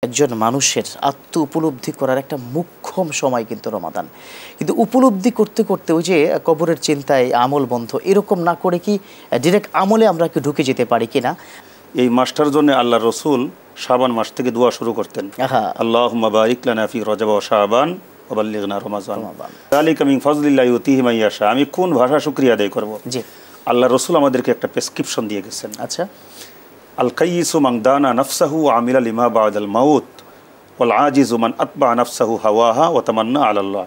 একজন মানুষের আত্ম উপলব্ধি করার একটা মুখ্যম সময় কিন্তু রমাদান। কিন্তু উপলব্ধি করতে করতে ওই যে কবরের চিন্তায় আমল বন্ধ, এরকম না করে কি ডিরেক্ট আমলে আমরা কি ঢুকে যেতে পারি কিনা? এই মাসটার জন্য আল্লাহ রসুল শাবান মাস থেকে দোয়া শুরু করতেন, আল্লাহুম্মা বারিক লানা ফি রজব ওয়া শাবান ওয়া বাল্লিগনা রমাদান যালিকা মিন ফাজলিল্লাহি ইউতিহি মান ইয়াশা। আমি কোন ভাষা শুকরিয়া আদায় করব? জি, আল্লাহ রসুল আমাদেরকে একটা প্রেসক্রিপশন দিয়ে গেছেন। আচ্ছা, আল কাইয়িসু মান দানা নাফসাহু ওয়া আমিলা লিমা বাদাল মাউত ওয়াল আজিজু মান আতবা নাফসাহু হাওয়াহা ওয়া তামান্না আলাল্লাহ।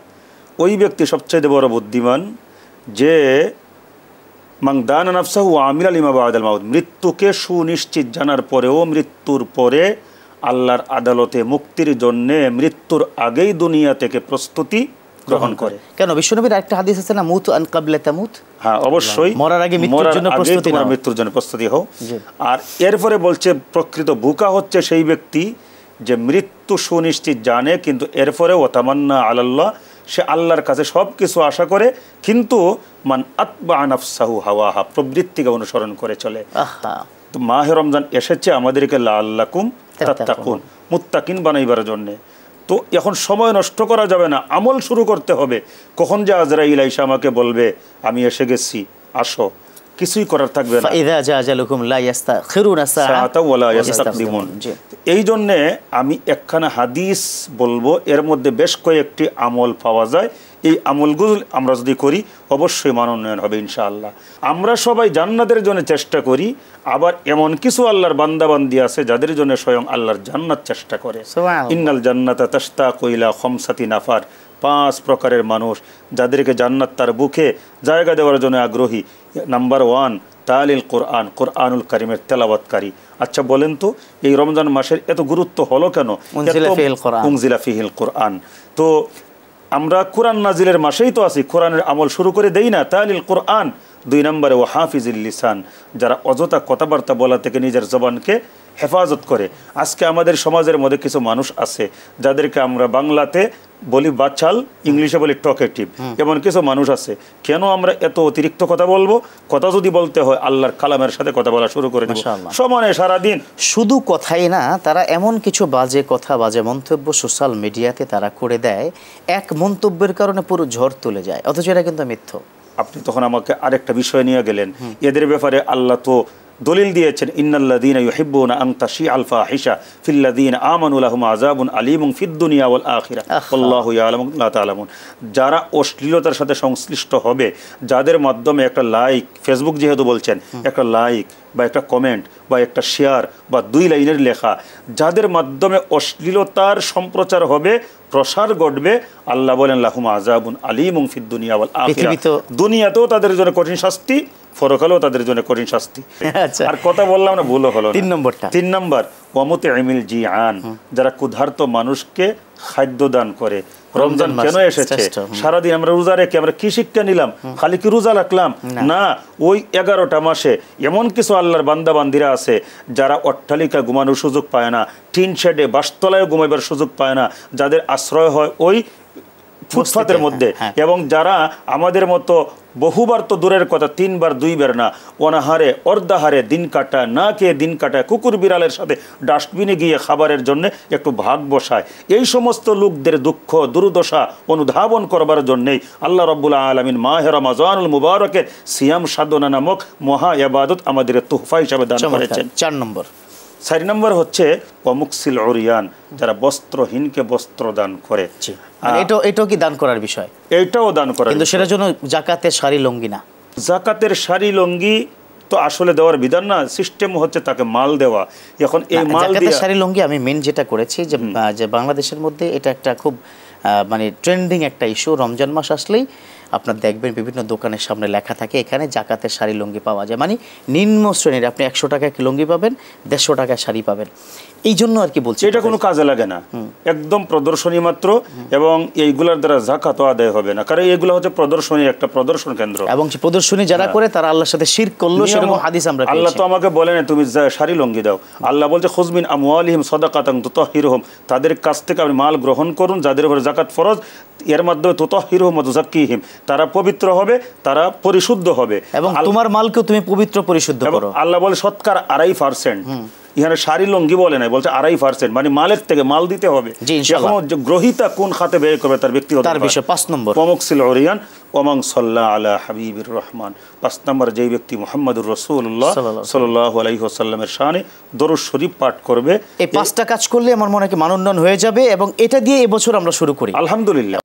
ওই ব্যক্তি সবচেয়ে বড় বুদ্ধিমান যে মান দানা নাফসাহু ওয়া আমিলা লিমা বাদাল মাউত, মৃত্যুকে সুনিশ্চিত জানার পরেও মৃত্যুর পরে আল্লাহর আদালতে মুক্তির জন্যে মৃত্যুর আগেই দুনিয়া থেকে প্রস্তুতি গ্রহণ করে। কেন বিশ্বনবীর একটা হাদিস আছে না, মুত আন ক্বাবলা তামুত? হ্যাঁ, অবশ্যই মরার আগে মৃত্যুর জন্য প্রস্তুতি নাও, মৃত্যুর জন্য প্রস্তুতি হও। আর এরপরে বলছে প্রকৃত বুকা হচ্ছে সেই ব্যক্তি যে মৃত্যু সুনিশ্চিত জানে কিন্তু এরপরে ও তামান্না আলাল্লাহ, সে আল্লাহর কাছে সব কিছু আশা করে কিন্তু মান আতবা নাফসাহু হাওয়াহা, প্রবৃত্তিকে অনুসরণ করে চলে। তো মাহে রমজান এসেছে আমাদেরকে লাআল্লাকুম তাত্তাকুন, মুত্তাকিন বানাইবার জন্যে। তো এখন সময় নষ্ট করা যাবে না, আমল শুরু করতে হবে। কখন যে আজরাইল আইসা আমাকে বলবে আমি এসে গেছি, আসো, কিছুই করার থাকবে না। এই জন্যে আমি একখানা হাদিস বলবো, এর মধ্যে বেশ কয়েকটি আমল পাওয়া যায়। এই আমলগুলো আমরা যদি করি অবশ্যই মানোন্নয়ন হবে ইনশাআল্লাহ। আমরা সবাই জান্নাতের জন্য চেষ্টা করি, আবার এমন কিছু আল্লাহর বান্দাবান্দি আছে যাদের জন্য স্বয়ং আল্লাহর জান্নাত চেষ্টা করে। ইন্নাল জান্নাতা তাশতাকু ইলা খামসাতি নাফার, 5 প্রকারের মানুষ যাদেরকে জান্নাত তার বুকে জায়গা দেওয়ার জন্য আগ্রহী। নাম্বার 1 তালিল কোরআন, কোরআনুল কারিমের তেলাওয়াতকারী। আচ্ছা বলেন তো এই রমজান মাসের এত গুরুত্ব হলো কেন? উনজিলা ফিহিল কোরআন। তো আমরা কোরআন নাজিলের মাসেই তো আছি, কোরআনের আমল শুরু করে দেই না? তালিল কোরআন। 2 নম্বরে ও হাফিজুল লিসান, যারা অযথা কথাবার্তা বলা থেকে নিজের জবানকে হেফাজত করে। আজকে আমাদের সমাজের মধ্যে কিছু মানুষ আছে যাদেরকে আমরা বাংলাতে বলি বাচাল, ইংলিশে বলি টকেটিভ। এমন কিছু মানুষ আছে। কেন আমরা এত অতিরিক্ত কথা বলবো? কথা যদি বলতে হয় আল্লাহর কালামের সাথে কথা বলা শুরু করে দেব সমানে সারাদিন। শুধু কথাই না, তারা এমন কিছু বাজে কথা, বাজে মন্তব্য সোশ্যাল মিডিয়াতে তারা করে দেয়, এক মন্তব্যের কারণে পুরো ঝড় তুলে যায়, অথচ এটা কিন্তু মিথ্য। আপনি তখন আমাকে আরেকটা বিষয় নিয়ে গেলেন। এদের ব্যাপারে আল্লাহ তো দলিল দিয়েছেন, ইন্নাল্লাযীনা ইউহিব্বুনা আন তাশিআল ফাহিশা ফিল্লাযীনা আমানু লাহুম আযাবুন আলীমুন ফিদ দুনিয়া ওয়াল আখিরাহ আল্লাহু ইয়ালামু লা তা'লামুন। যারা অশ্লীলতার সাথে সংশ্লিষ্ট হবে, যাদের মাধ্যমে একটা লাইক, ফেসবুক যেহেতু বলছেন, একটা লাইক বা একটা কমেন্ট বা একটা শেয়ার বা 2 লাইনের লেখা, যাদের মাধ্যমে অশ্লীলতার সম্প্রচার হবে, প্রসার ঘটবে, আল্লাহ বলেন লাহুম আযাবুন আলীমুন ফিদ দুনিয়া ওয়াল আখিরাহ, দুনিয়াতেও তাদের জন্য কঠিন শাস্তি, পরকালেও তাদের জন্য কঠিন শাস্তি। আর কথা বললাম না, ভুলও হলো। 3 নম্বর ওয়ামুতিমিল জিআন, যারা ক্ষুধার্ত মানুষকে খাদ্য দান করে। রমজান কেন এসেছে? সারাদিন আমরা রোজা রেখে আমরা কি শিক্ষা নিলাম? খালি কি রোজা রাখলাম? না, ওই 11টা মাসে এমন কিছু আল্লাহর বান্দা বান্দিরা আছে যারা অট্টালিকা ঘুমানোর সুযোগ পায় না, টিন শেডে বাসতলায় ঘুমাইবার সুযোগ পায় না, যাদের আশ্রয় হয় ওই ফুটপাতের মধ্যে, এবং যারা আমাদের মতো বহুবার তো দূরের কথা 3 বার 2 বার না, অনাহারে অর্ধাহারে দিন কাটায়, না খেয়ে দিন কাটায়, কুকুর বিড়ালের সাথে ডাস্টবিনে গিয়ে খাবারের জন্য একটু ভাগ বসায়। এই সমস্ত লোকদের দুঃখ দুর্দশা অনুধাবন করবার জন্যেই আল্লাহ রাব্বুল আলামিন মাহে রমজানুল মুবারকের সিয়াম সাধনা নামক মহা ইবাদত আমাদের তোহফা হিসাবে দান করেছেন। 4 নম্বর হচ্ছে ওয়ামুকসিল উরিয়ান, যারা বস্ত্রহীনকে বস্ত্র দান করে। এটাও কি দান করার বিষয়? এটাও দান করার, কিন্তু সেটার জন্য জাকাতের শাড়ি লুঙ্গি না। জাকাতের শাড়ি লুঙ্গি তো আসলে দেওয়ার বিধান না, সিস্টেম হচ্ছে তাকে মাল দেওয়া। এখন এই মাল দিয়ে শাড়ি লুঙ্গি আমি মেন যেটা করেছি যে বাংলাদেশের মধ্যে এটা একটা খুব মানে ট্রেন্ডিং একটা ইস্যু। রমজান মাস আসলেই আপনার দেখবেন বিভিন্ন দোকানের সামনে লেখা থাকে এখানে জাকাতের শাড়ি লুঙ্গি পাওয়া যায়, মানে নিম্ন শ্রেণীর। আপনি 100 টাকায় লুঙ্গি পাবেন, 150 টাকায় শাড়ি পাবেন। এই জন্য আর কি বলছি, এটা কোনো কাজে লাগে না, একদম প্রদর্শনী মাত্র, এবং এইগুলোর দ্বারা জাকাত আদায় হবে না, কারণ এগুলো হচ্ছে প্রদর্শনীর একটা প্রদর্শন কেন্দ্র। এবং প্রদর্শনী যারা করে তারা আল্লাহর সাথে শিরক করলো, সেরকম হাদিস আমরা পেয়েছি। আল্লাহ তো আমাকে বলেন তুমি শাড়ি লুঙ্গি দাও, আল্লাহ বলছে খুযমিন আমওয়ালিহিম সাদাকাতান তুতাহহিরুহুম, তাদের কাছ থেকে আপনি মাল গ্রহণ করুন যাদের উপর জাকাত ফরজ, এর মাধ্যমে তুতাহহিরুহুম ওয়া তুযাক্কিহিম, তারা পবিত্র হবে, তারা পরিশুদ্ধ হবে, এবং তোমার মালকেও তুমি পবিত্র পরিশুদ্ধ করো। আল্লাহ বলে শতকরা 2.5%। এখানে শাড়ি লঙ্গি বলে নাই, বলছে 2.5%, মানে মালের থেকে মাল দিতে হবে। জি, ইনশাআল্লাহ। এখন যে গ্রহিতা কোন খাতে ব্যয় করবে তার ব্যক্তিগত তার বিষয় 5 নম্বর। ওয়ামুকসিল উরিয়ান ওয়ামান সাল্লা আলা হাবিবির রহমান। 5 নম্বর, যেই ব্যক্তি মুহাম্মদুর রাসূলুল্লাহ সাল্লাল্লাহু আলাইহি ওয়াসাল্লামের শানে দরুদ শরীফ পাঠ করবে। এই 5টা কাজ করলে আমার মনে হয় কি মান উন্নয়ন হয়ে যাবে, এবং এটা দিয়ে এবছর আমরা শুরু করি আলহামদুলিল্লাহ।